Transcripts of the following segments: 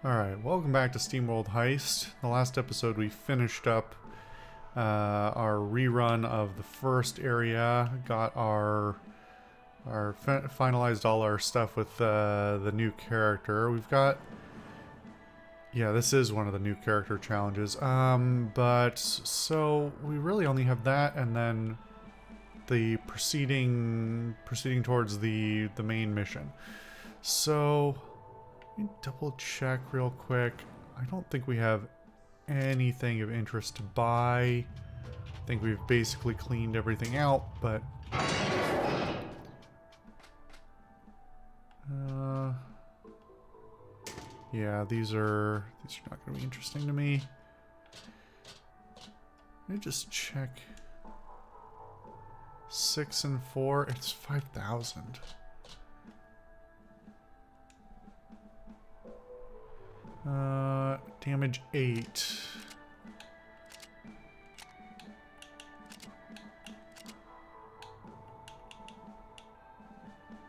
Alright, welcome back to SteamWorld Heist. The last episode we finished up our rerun of the first area, got finalized all our stuff with the new character. We've got, yeah, this is one of the new character challenges. But so we really only have that, and then the proceeding towards the main mission. So let me double check real quick. I don't think we have anything of interest to buy. I think we've basically cleaned everything out, but yeah, these are not going to be interesting to me. Let me just check. 6 and 4, it's 5,000. Damage 8.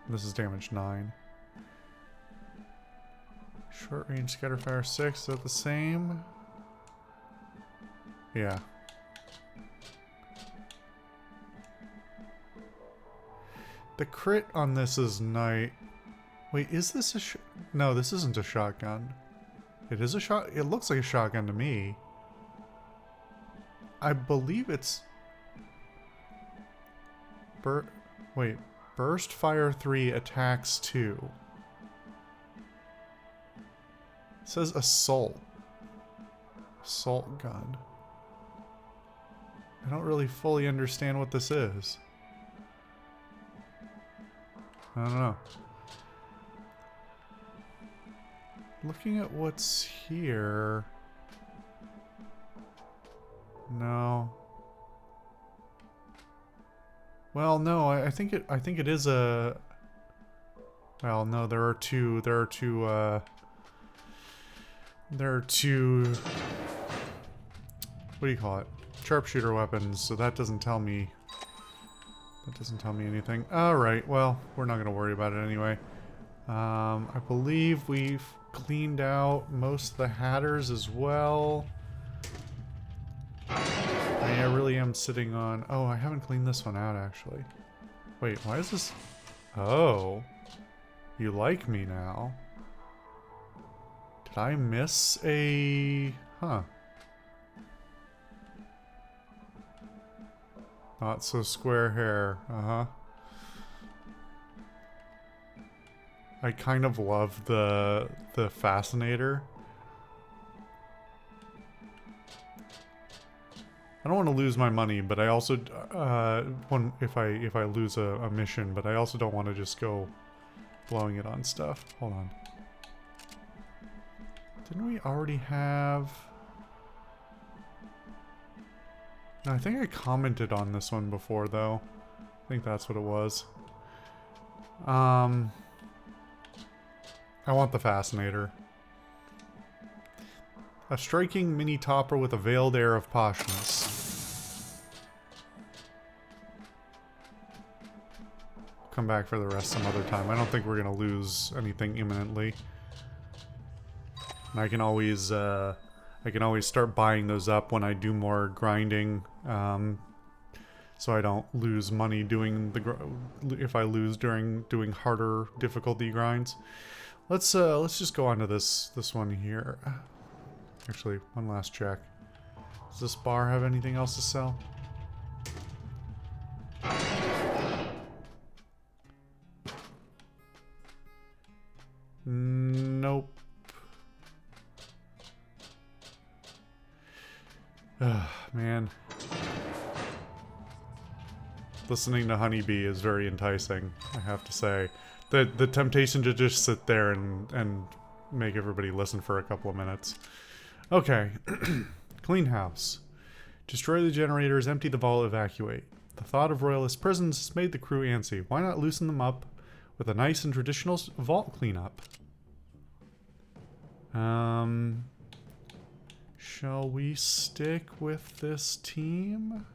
This is damage 9. Short range scatterfire 6, is that the same? Yeah. The crit on this is night. Wait, is this a no, this isn't a shotgun. It is a shot. It looks like a shotgun to me. I believe it's wait, burst fire 3, attacks 2. It says assault. Assault gun. I don't really fully understand what this is. I don't know. Looking at what's here. No. Well, no, I think it is a. Well, no, there are two. What do you call it? Sharpshooter weapons. So that doesn't tell me. That doesn't tell me anything. All right. Well, we're not gonna worry about it anyway. I believe we've cleaned out most of the hatters as well. I really am sitting on... Oh, I haven't cleaned this one out, actually. Wait, why is this... Oh. You like me now. Did I miss a... Huh. Not so square hair. Uh-huh. I kind of love the fascinator. I don't want to lose my money, but I also if I lose a mission, but I also don't want to just go blowing it on stuff. Hold on. Didn't we already have? No, I think I commented on this one before though. I think that's what it was. I want the fascinator. A striking mini topper with a veiled air of poshness. Come back for the rest some other time. I don't think we're gonna lose anything imminently. And I can always start buying those up when I do more grinding, so I don't lose money doing if I lose during doing harder difficulty grinds. Let's just go on to this one here. Actually, one last check. Does this bar have anything else to sell? Nope. Man. Listening to Honeybee is very enticing, I have to say. The temptation to just sit there and make everybody listen for a couple of minutes. Okay. Clean house. Destroy the generators, empty the vault, evacuate. The thought of royalist prisons has made the crew antsy. Why not loosen them up with a nice and traditional vault cleanup? Shall we stick with this team?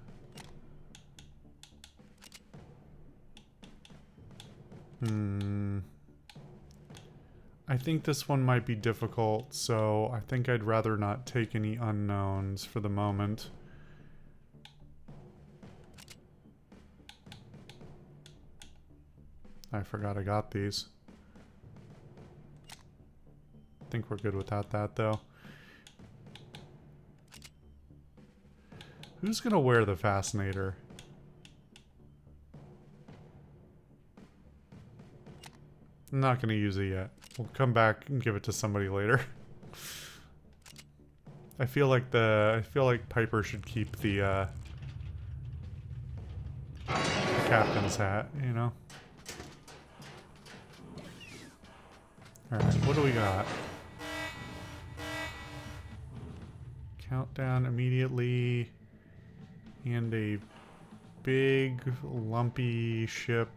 I think this one might be difficult, so I think I'd rather not take any unknowns for the moment. I forgot I got these. I think we're good without that, though. Who's gonna wear the Fascinator? I'm not gonna use it yet. We'll come back and give it to somebody later. I feel like Piper should keep the captain's hat, you know? Alright, what do we got? Countdown immediately. And a big, lumpy ship.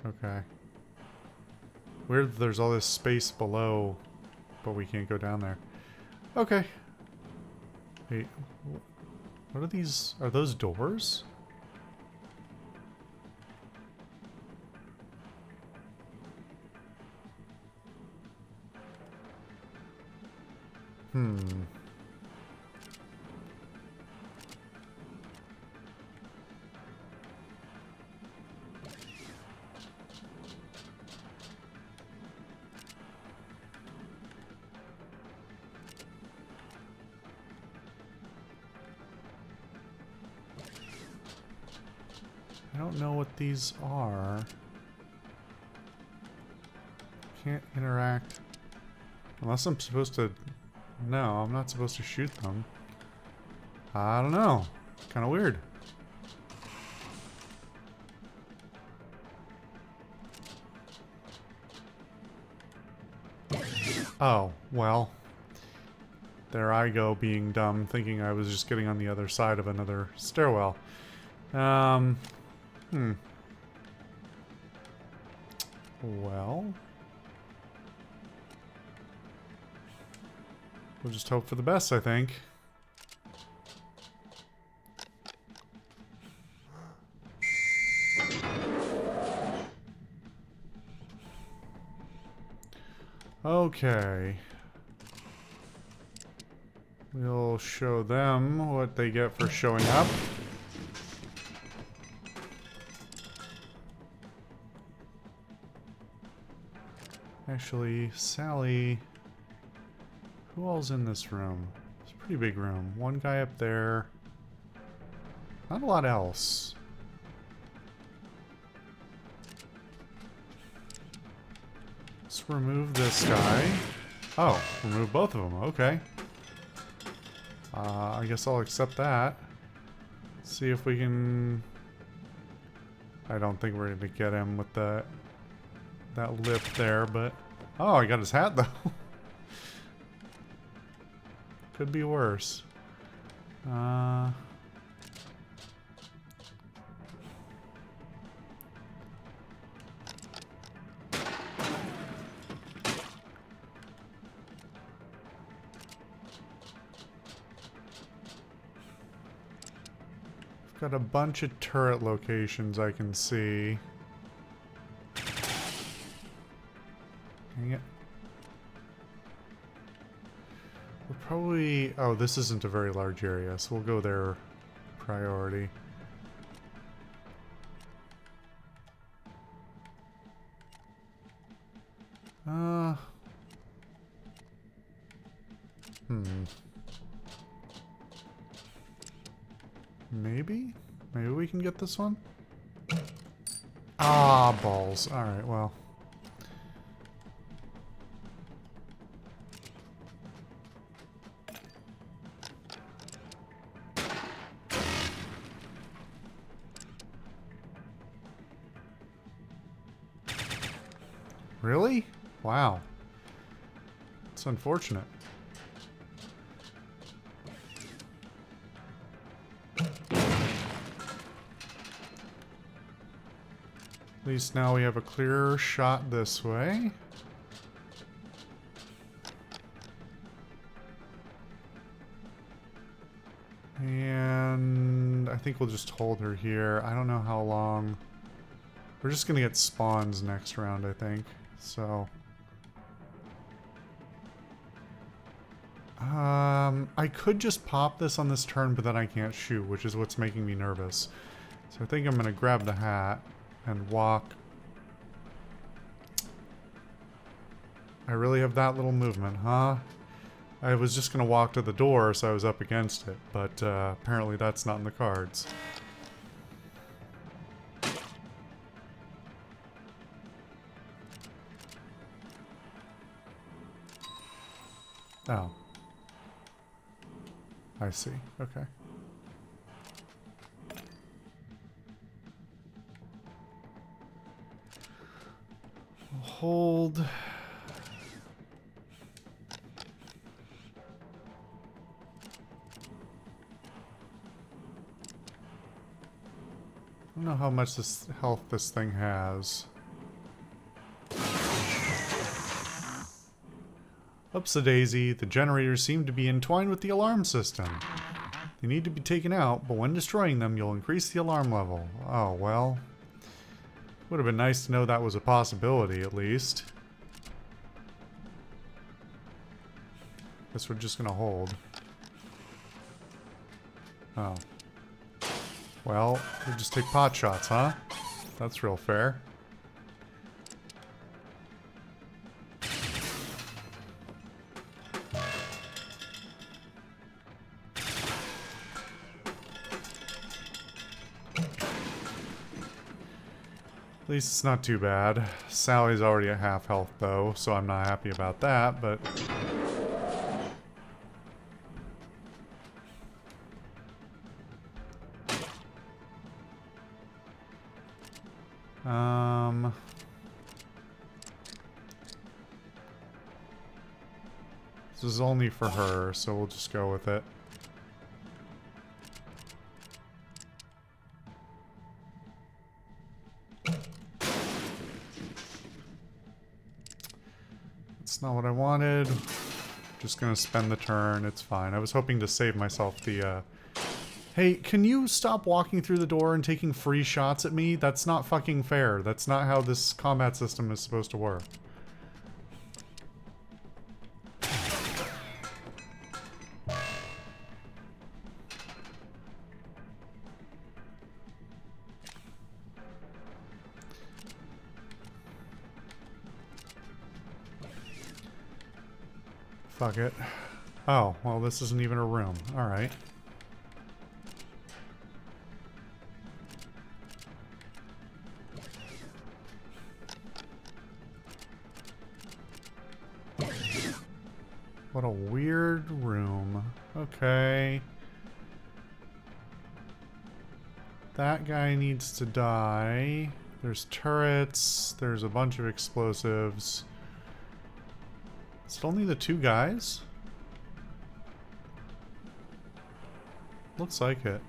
Okay. Weird that there's all this space below, but we can't go down there. Okay. Wait, what are these? Are those doors? I don't know what these are. Can't interact. Unless I'm supposed to... No, I'm not supposed to shoot them. I don't know. Kind of weird. Oh, well. There I go being dumb, thinking I was just getting on the other side of another stairwell. Well... We'll just hope for the best, I think. Okay. We'll show them what they get for showing up. Actually, Sally... Who all's in this room? It's a pretty big room. One guy up there. Not a lot else. Let's remove this guy. Oh, remove both of them. Okay. I guess I'll accept that. See if we can... I don't think we're going to get him with that lip there, but... Oh, I got his hat, though. Could be worse. Got a bunch of turret locations I can see. Dang it. We're probably... Oh, this isn't a very large area, so we'll go there priority. Maybe? Maybe we can get this one? Ah, balls. Alright, well. Really? Wow. It's unfortunate. At least now we have a clearer shot this way. And I think we'll just hold her here. I don't know how long. We're just gonna get spawns next round, I think. So... I could just pop this on this turn, but then I can't shoot, which is what's making me nervous. So I think I'm gonna grab the hat and walk. I really have that little movement, huh? I was just gonna walk to the door, so I was up against it, but apparently that's not in the cards. Oh. I see. Okay. Hold. I don't know how much this health this thing has. Oops-a-daisy, the generators seem to be entwined with the alarm system. They need to be taken out, but when destroying them, you'll increase the alarm level. Oh, well. Would have been nice to know that was a possibility, at least. Guess we're just gonna hold. Oh. Well, we just take pot shots, huh? That's real fair. At least it's not too bad. Sally's already at half health though, so I'm not happy about that, but... This is only for her, so we'll just go with it. That's not what I wanted. Just gonna spend the turn, it's fine. I was hoping to save myself the, Hey, can you stop walking through the door and taking free shots at me? That's not fucking fair. That's not how this combat system is supposed to work. Fuck it. Oh, well, this isn't even a room. Alright. What a weird room. Okay. That guy needs to die. There's turrets. There's a bunch of explosives. Is it only the two guys? Looks like it.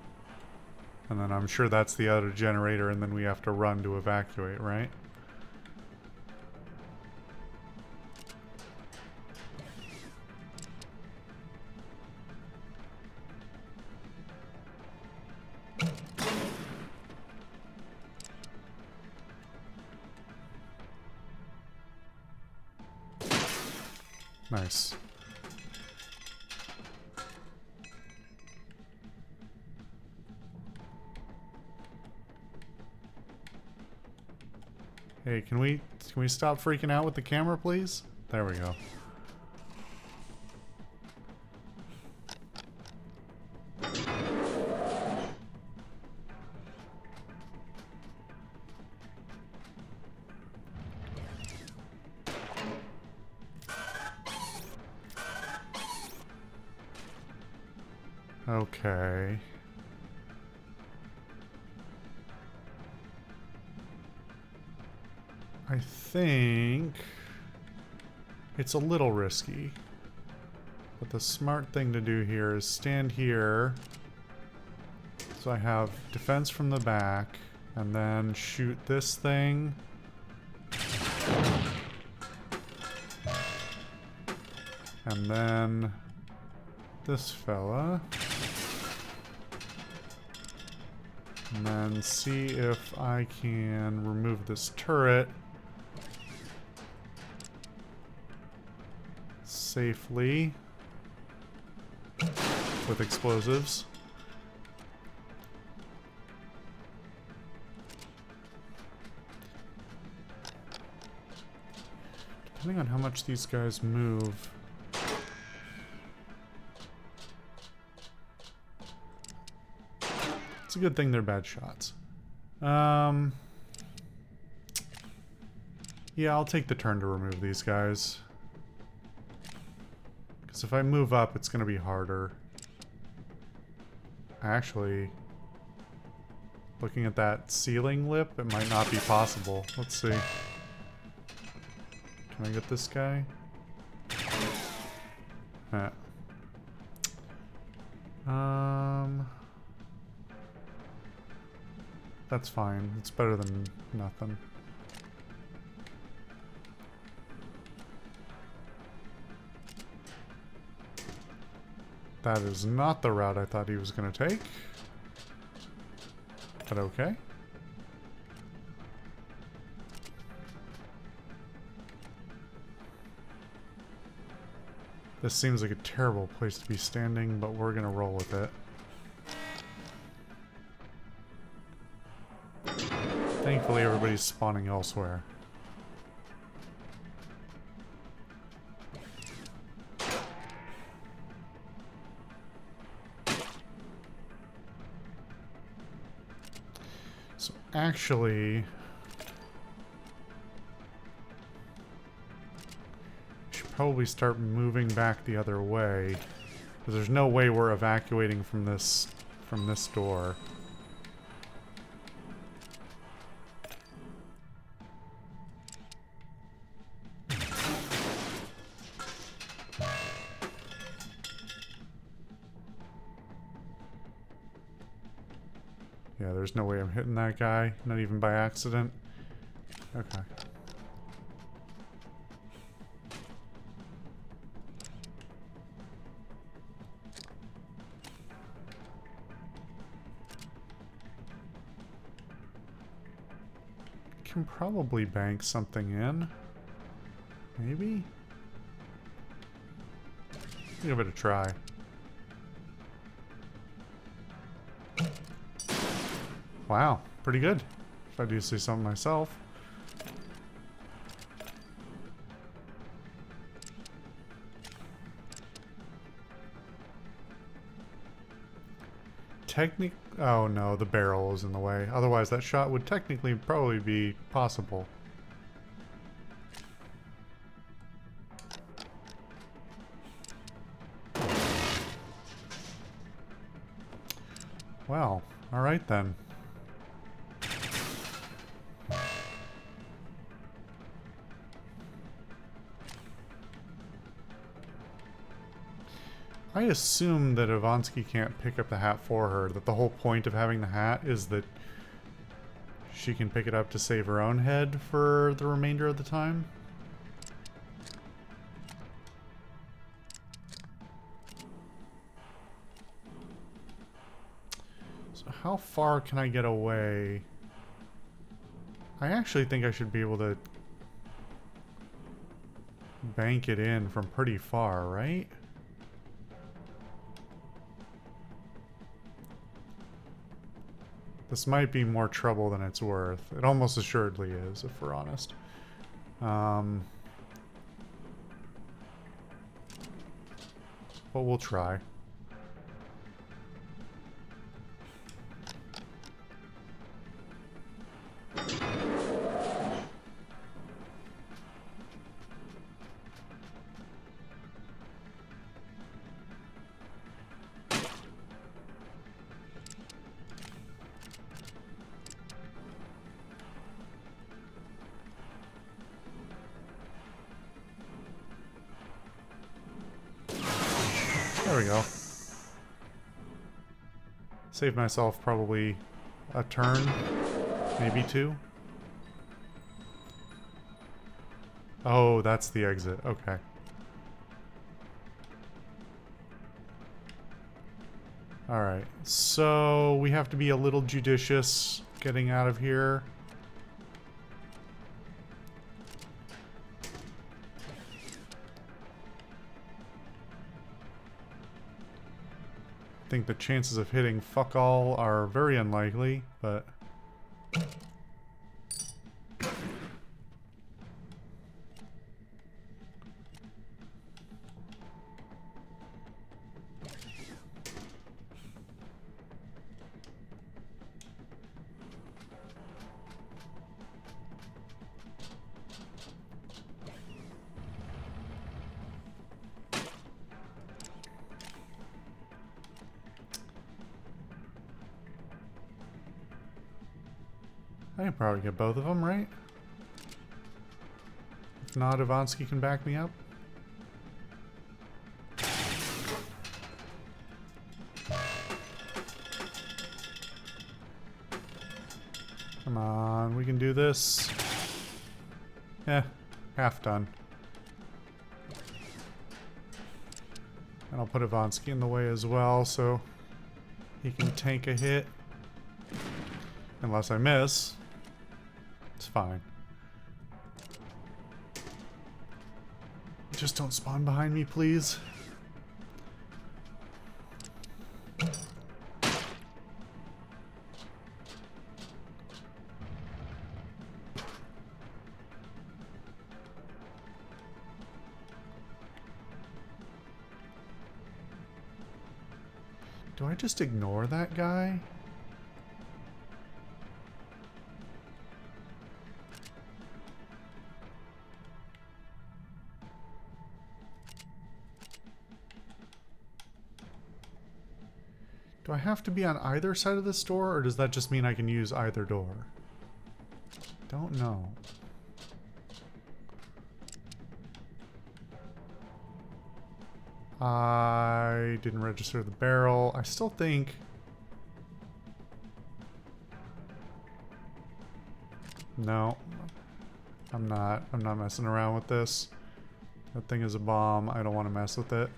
And then I'm sure that's the other generator, and then we have to run to evacuate, right? Nice. Hey, can we stop freaking out with the camera, please? There we go. Okay. I think it's a little risky. But the smart thing to do here is stand here. So I have defense from the back, and then shoot this thing. And then this fella. And then see if I can remove this turret safely with explosives. Depending on how much these guys move. It's a good thing they're bad shots. Yeah, I'll take the turn to remove these guys. Because if I move up, it's going to be harder. Actually, looking at that ceiling lip, it might not be possible. Let's see. Can I get this guy? That's fine. It's better than nothing. That is not the route I thought he was going to take. But okay. This seems like a terrible place to be standing, but we're gonna roll with it. Thankfully, everybody's spawning elsewhere. So actually, probably start moving back the other way, because there's no way we're evacuating from this door. Yeah, there's no way I'm hitting that guy, not even by accident. Okay. Can probably bank something in. Maybe? Give it a try. Wow, pretty good, if I do say something myself. Oh no, the barrel is in the way. Otherwise, that shot would technically probably be possible. Well, alright then. I assume that Ivansky can't pick up the hat for her, that the whole point of having the hat is that she can pick it up to save her own head for the remainder of the time. So how far can I get away? I actually think I should be able to bank it in from pretty far, right? This might be more trouble than it's worth. It almost assuredly is, if we're honest. But we'll try. There we go. Save myself probably a turn, maybe two. Oh, that's the exit. Okay. Alright, so we have to be a little judicious getting out of here. I think the chances of hitting fuck all are very unlikely, but... I can probably get both of them, right? If not, Ivansky can back me up. Come on, we can do this. Eh, half done. And I'll put Ivansky in the way as well, so he can tank a hit. Unless I miss. It's fine. Just don't spawn behind me, please. Do I just ignore that guy? Do I have to be on either side of this door, or does that just mean I can use either door? Don't know. I didn't register the barrel. I still think... No. I'm not messing around with this. That thing is a bomb. I don't want to mess with it.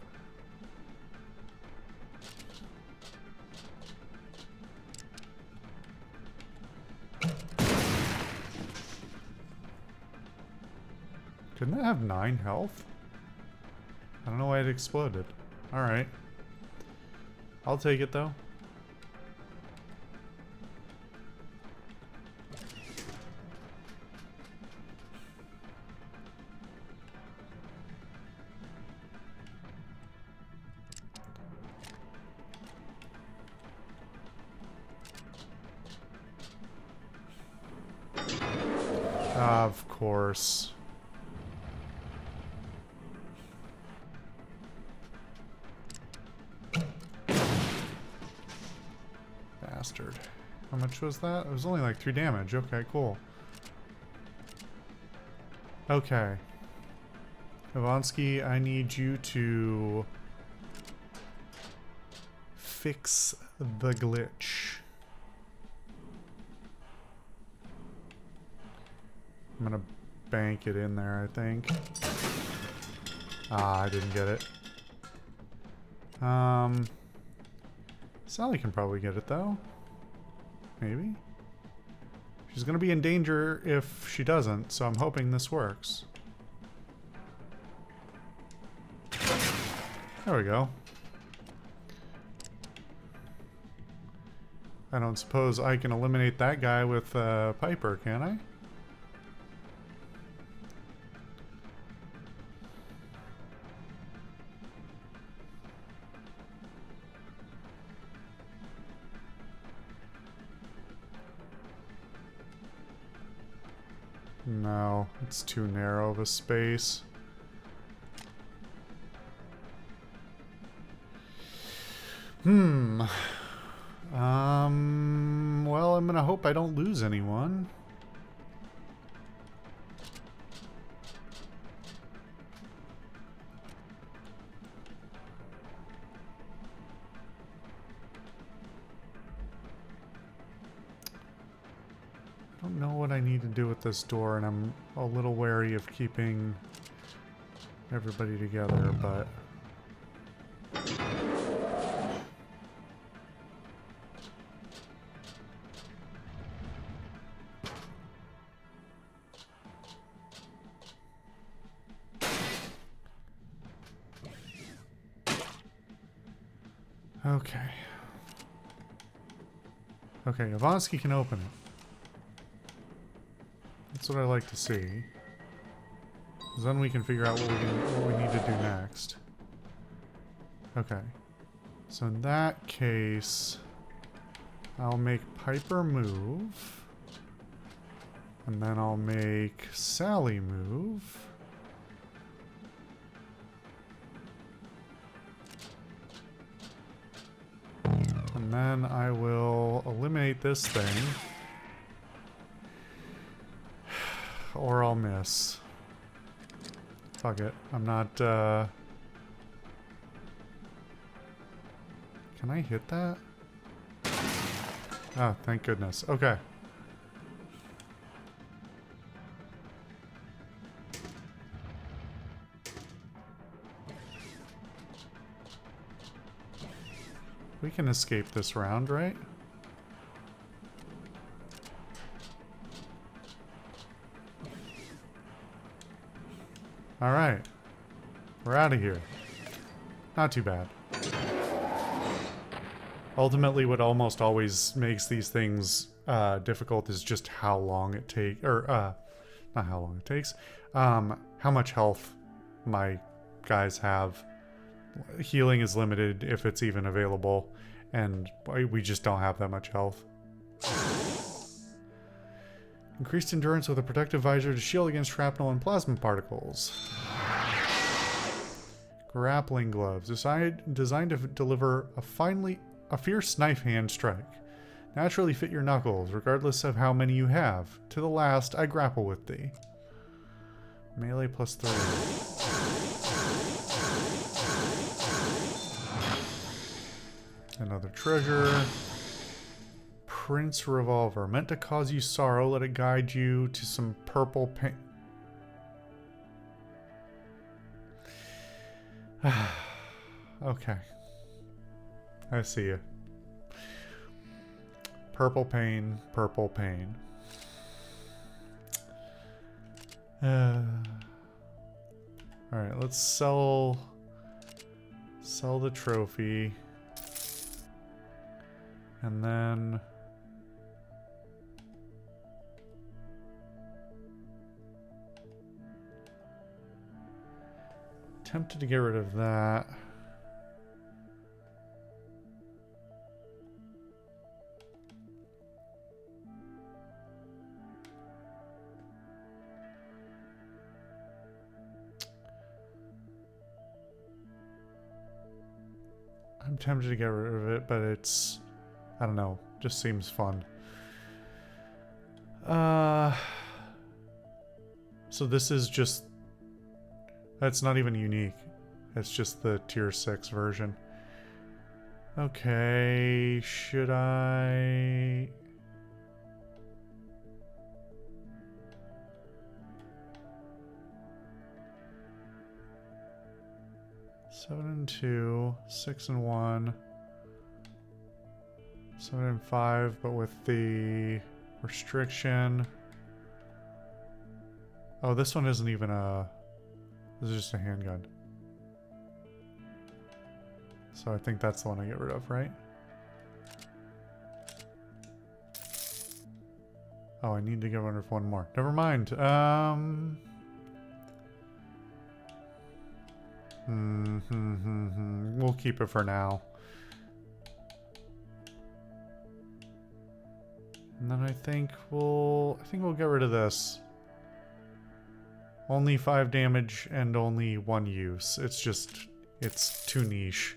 Couldn't it have 9 health? I don't know why it exploded. Alright. I'll take it though. Of course. Bastard. How much was that? It was only like 3 damage. Okay, cool. Okay. Ivansky, I need you to fix the glitch. I'm gonna bank it in there, I think. Ah, I didn't get it. Sally can probably get it though. Maybe. She's gonna be in danger if she doesn't, so I'm hoping this works. There we go. I don't suppose I can eliminate that guy with Piper, can I? No, it's too narrow of a space. Well, I'm gonna hope I don't lose anyone. I don't know what I need to do with this door, and I'm a little wary of keeping everybody together, but... Okay. Okay, Ivansky can open it. That's what I like to see. 'Cause then we can figure out what we need to do next. Okay. So in that case, I'll make Piper move. And then I'll make Sally move. And then I will eliminate this thing. Or I'll miss. Fuck it. I'm not, Can I hit that? Oh, thank goodness. Okay. We can escape this round, right? Alright. We're out of here. Not too bad. Ultimately, what almost always makes these things difficult is just how long it takes, or not how long it takes, how much health my guys have. Healing is limited if it's even available, and we just don't have that much health. Increased endurance with a protective visor to shield against shrapnel and plasma particles. Grappling gloves, designed to deliver a fierce knife hand strike. Naturally fit your knuckles, regardless of how many you have. To the last, I grapple with thee. Melee plus 3. Another trigger. Prince Revolver. Meant to cause you sorrow, let it guide you to some purple paint. Okay. I see you. Purple pain, purple pain. Alright, let's sell the trophy. And then tempted to get rid of that. I'm tempted to get rid of it, but it's, I don't know, just seems fun. So this is just, that's not even unique. It's just the tier 6 version. Okay, should I... Seven and 2, 6 and 1, 7 and 5, but with the restriction. Oh, this one isn't even a... This is just a handgun. So I think that's the one I get rid of, right? Oh, I need to get rid of one more. Never mind. We'll keep it for now. And then I think we'll get rid of this. Only 5 damage and only 1 use. It's just, it's too niche.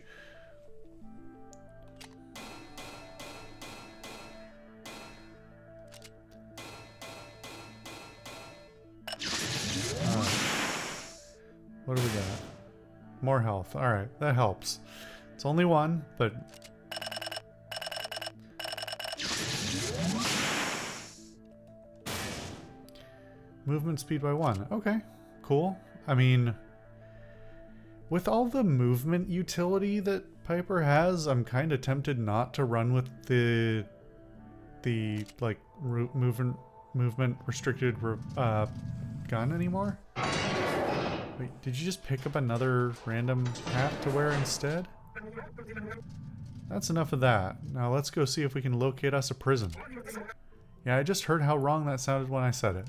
What do we got? More health. Alright, that helps. It's only 1, but... Movement speed by 1. Okay, cool. I mean, with all the movement utility that Piper has, I'm kind of tempted not to run with the like movement restricted gun anymore. Wait, did you just pick up another random hat to wear instead? That's enough of that. Now let's go see if we can locate us a prison. Yeah, I just heard how wrong that sounded when I said it.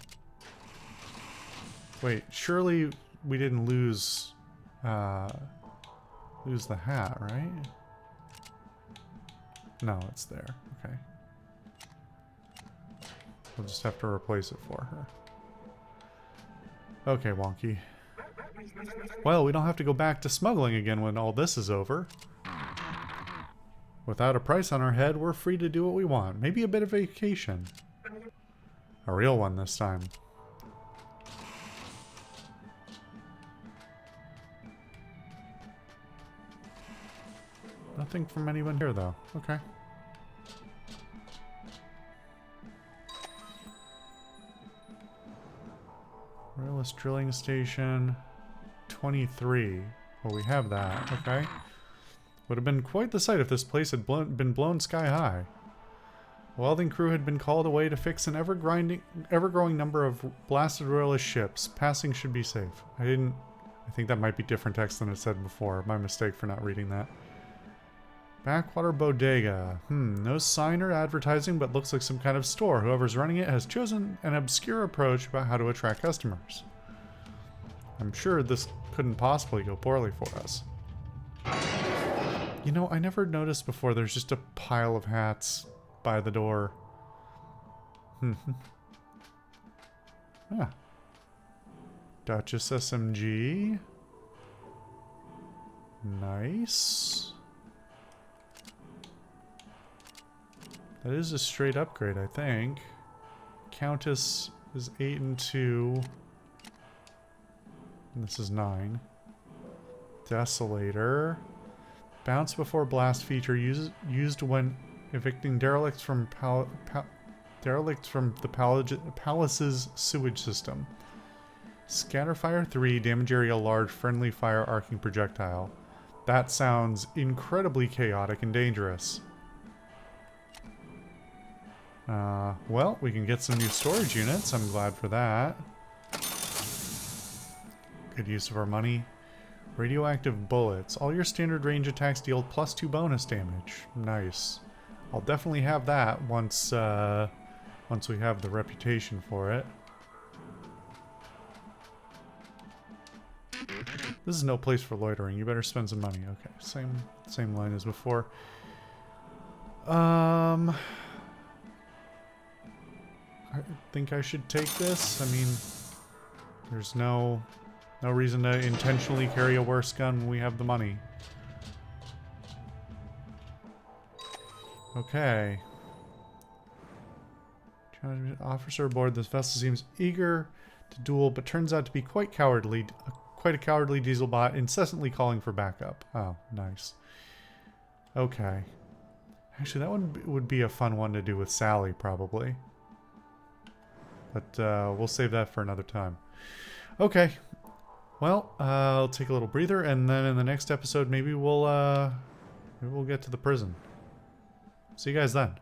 Wait, surely we didn't lose the hat, right? No, it's there. Okay. We'll just have to replace it for her. Okay, Wonky. Well, we don't have to go back to smuggling again when all this is over. Without a price on our head, we're free to do what we want. Maybe a bit of vacation. A real one this time. Nothing from anyone here, though. Okay. Wireless drilling station 23. Well, we have that. Okay. Would have been quite the sight if this place had been blown sky high. A welding crew had been called away to fix an ever-growing number of blasted royalist ships. Passing should be safe. I think that might be different text than it said before. My mistake for not reading that. Backwater Bodega. No sign or advertising, but looks like some kind of store. Whoever's running it has chosen an obscure approach about how to attract customers. I'm sure this couldn't possibly go poorly for us. You know, I never noticed before there's just a pile of hats by the door. Ah. Duchess SMG. Nice. That is a straight upgrade, I think. Countess is 8 and 2. And this is 9. Desolator. Bounce before blast feature used when evicting derelicts from the palace's sewage system. Scatterfire 3, damage area large, friendly fire arcing projectile. That sounds incredibly chaotic and dangerous. Well, we can get some new storage units. I'm glad for that. Good use of our money. Radioactive bullets. All your standard range attacks deal +2 bonus damage. Nice. I'll definitely have that once we have the reputation for it. This is no place for loitering. You better spend some money. Okay, same line as before. I think I should take this. I mean, there's no reason to intentionally carry a worse gun when we have the money. Okay. Officer aboard this vessel seems eager to duel, but turns out to be quite cowardly. Quite a cowardly diesel bot, incessantly calling for backup. Oh, nice. Okay. Actually, that one would be a fun one to do with Sally, probably. But we'll save that for another time. Okay. Well, I'll take a little breather, and then in the next episode, maybe we'll get to the prison. See you guys then.